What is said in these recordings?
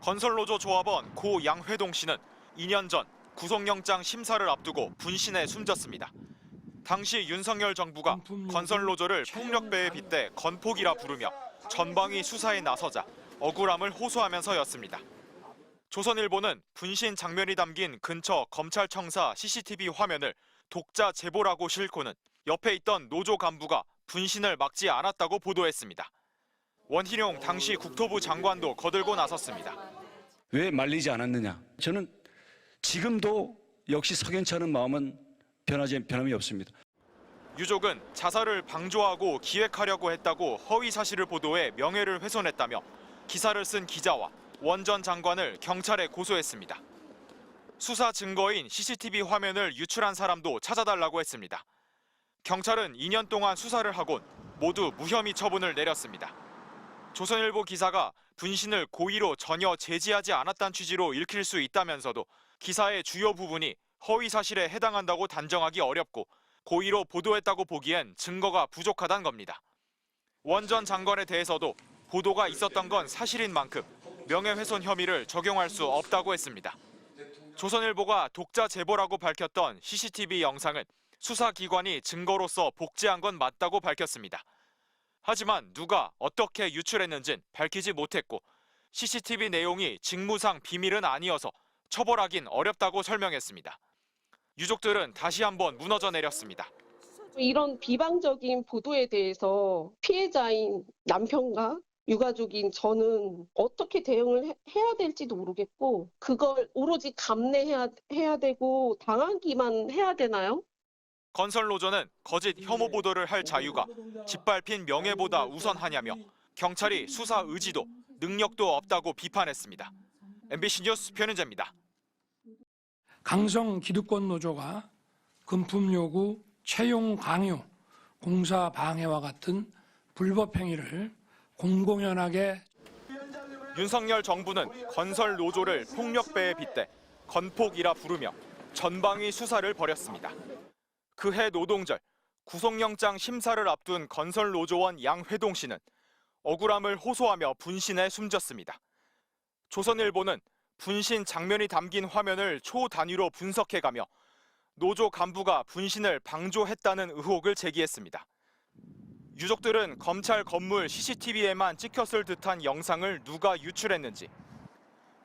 건설노조 조합원 고 양회동 씨는 2년 전 구속영장 심사를 앞두고 분신에 숨졌습니다. 당시 윤석열 정부가 건설노조를 폭력배에 빗대 건폭이라 부르며 전방위 수사에 나서자 억울함을 호소하면서였습니다. 조선일보는 분신 장면이 담긴 근처 검찰청사 CCTV 화면을 독자 제보라고 싣고는 옆에 있던 노조 간부가 분신을 막지 않았다고 보도했습니다. 원희룡 당시 국토부 장관도 거들고 나섰습니다. 왜 말리지 않았느냐? 저는 지금도 역시 석연치 않은 마음은 변함이 없습니다. 유족은 자살을 방조하고 기획하려고 했다고 허위 사실을 보도해 명예를 훼손했다며 기사를 쓴 기자와 원 전 장관을 경찰에 고소했습니다. 수사 증거인 CCTV 화면을 유출한 사람도 찾아달라고 했습니다. 경찰은 2년 동안 수사를 하곤 모두 무혐의 처분을 내렸습니다. 조선일보 기사가 분신을 고의로 전혀 제지하지 않았다는 취지로 읽힐 수 있다면서도 기사의 주요 부분이 허위 사실에 해당한다고 단정하기 어렵고 고의로 보도했다고 보기엔 증거가 부족하다는 겁니다. 원 전 장관에 대해서도 보도가 있었던 건 사실인 만큼 명예훼손 혐의를 적용할 수 없다고 했습니다. 조선일보가 독자 제보라고 밝혔던 CCTV 영상은 수사기관이 증거로서 복제한 건 맞다고 밝혔습니다. 하지만 누가 어떻게 유출했는진 밝히지 못했고 CCTV 내용이 직무상 비밀은 아니어서 처벌하긴 어렵다고 설명했습니다. 유족들은 다시 한번 무너져 내렸습니다. 이런 비방적인 보도에 대해서 피해자인 남편과 유가족인 저는 어떻게 대응을 해야 될지도 모르겠고 그걸 오로지 감내해야 되고 당하기만 해야 되나요? 건설노조는 거짓 혐오 보도를 할 자유가 짓밟힌 명예보다 우선하냐며 경찰이 수사 의지도 능력도 없다고 비판했습니다. MBC 뉴스 변은재입니다. 강성 기득권 노조가 금품 요구, 채용 강요, 공사 방해와 같은 불법 행위를 공공연하게 윤석열 정부는 건설 노조를 폭력배에 빗대 건폭이라 부르며 전방위 수사를 벌였습니다. 그해 노동절 구속영장 심사를 앞둔 건설 노조원 양회동 씨는 억울함을 호소하며 분신에 숨졌습니다. 조선일보는 분신 장면이 담긴 화면을 초단위로 분석해가며 노조 간부가 분신을 방조했다는 의혹을 제기했습니다. 유족들은 검찰 건물 CCTV에만 찍혔을 듯한 영상을 누가 유출했는지,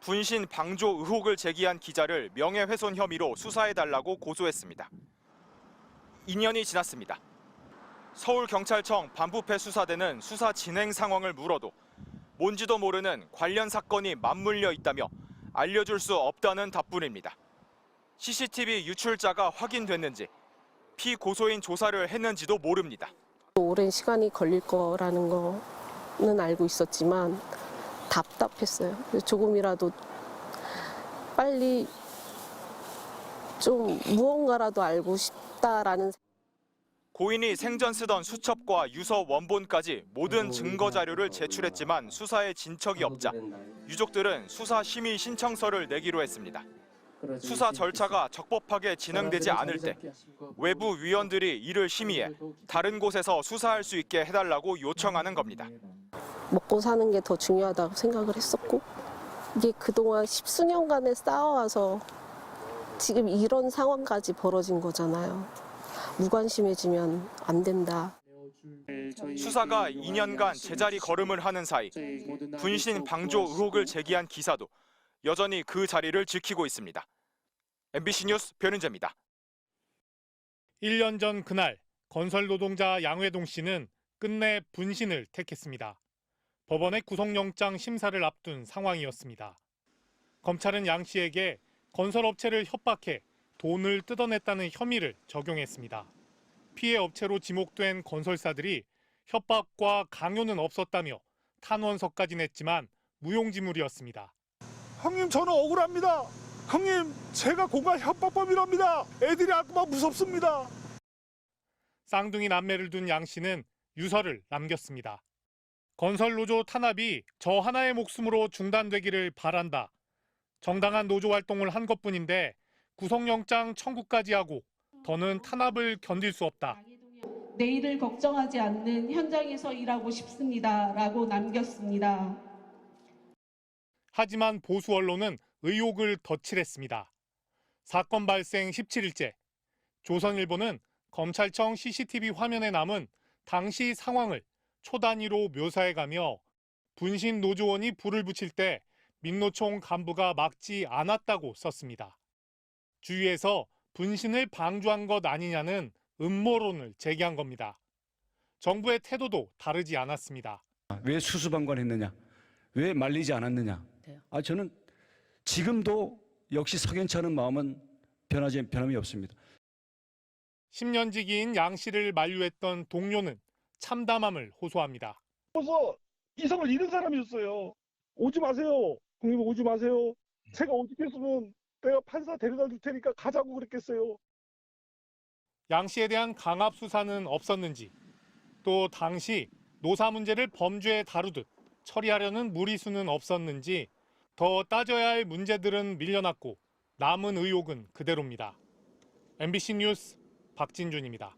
분신 방조 의혹을 제기한 기자를 명예훼손 혐의로 수사해달라고 고소했습니다. 2년이 지났습니다. 서울경찰청 반부패 수사대는 수사 진행 상황을 물어도 뭔지도 모르는 관련 사건이 맞물려 있다며 알려줄 수 없다는 답변입니다. CCTV 유출자가 확인됐는지, 피고소인 조사를 했는지도 모릅니다. 오랜 시간이 걸릴 거라는 거는 알고 있었지만 답답했어요. 조금이라도 빨리 좀 무언가라도 알고 싶다라는. 고인이 생전 쓰던 수첩과 유서 원본까지 모든 증거 자료를 제출했지만 수사에 진척이 없자 유족들은 수사 심의 신청서를 내기로 했습니다. 수사 절차가 적법하게 진행되지 않을 때 외부 위원들이 이를 심의해 다른 곳에서 수사할 수 있게 해달라고 요청하는 겁니다. 먹고 사는 게 더 중요하다고 생각을 했었고 이게 그동안 십수년간에 쌓아와서 지금 이런 상황까지 벌어진 거잖아요. 무관심해지면 안 된다. 수사가 2년간 제자리 걸음을 하는 사이 분신 방조 의혹을 제기한 기사도 여전히 그 자리를 지키고 있습니다. MBC 뉴스 변은재입니다. 1년 전 그날 건설 노동자 양회동 씨는 끝내 분신을 택했습니다. 법원의 구속영장 심사를 앞둔 상황이었습니다. 검찰은 양 씨에게 건설업체를 협박해 돈을 뜯어냈다는 혐의를 적용했습니다. 피해 업체로 지목된 건설사들이 협박과 강요는 없었다며 탄원서까지 냈지만 무용지물이었습니다. 형님 저는 억울합니다. 형님 제가 공갈 협박범이랍니다. 애들이 아까만 무섭습니다. 쌍둥이 남매를 둔 양 씨는 유서를 남겼습니다. 건설노조 탄압이 저 하나의 목숨으로 중단되기를 바란다. 정당한 노조 활동을 한 것뿐인데 구속영장 청구까지 하고 더는 탄압을 견딜 수 없다. 내일을 걱정하지 않는 현장에서 일하고 싶습니다라고 남겼습니다. 하지만 보수 언론은 의혹을 덧칠했습니다. 사건 발생 17일째, 조선일보는 검찰청 CCTV 화면에 남은 당시 상황을 초단위로 묘사해가며 분신 노조원이 불을 붙일 때 민노총 간부가 막지 않았다고 썼습니다. 주위에서 분신을 방조한 것 아니냐는 음모론을 제기한 겁니다. 정부의 태도도 다르지 않았습니다. 왜 수수방관했느냐? 왜 말리지 않았느냐? 저는 지금도 역시 석연치 않은 마음은 변함이 없습니다. 10년지기인 양 씨를 만류했던 동료는 참담함을 호소합니다. 그래서 이성을 잃은 사람이었어요. 오지 마세요. 형님 오지 마세요. 제가 오죽했으면 내가 판사 데려다 줄 테니까 가자고 그랬겠어요. 양 씨에 대한 강압 수사는 없었는지, 또 당시 노사 문제를 범죄에 다루듯 처리하려는 무리수는 없었는지 더 따져야 할 문제들은 밀려났고 남은 의혹은 그대로입니다. MBC 뉴스 박진준입니다.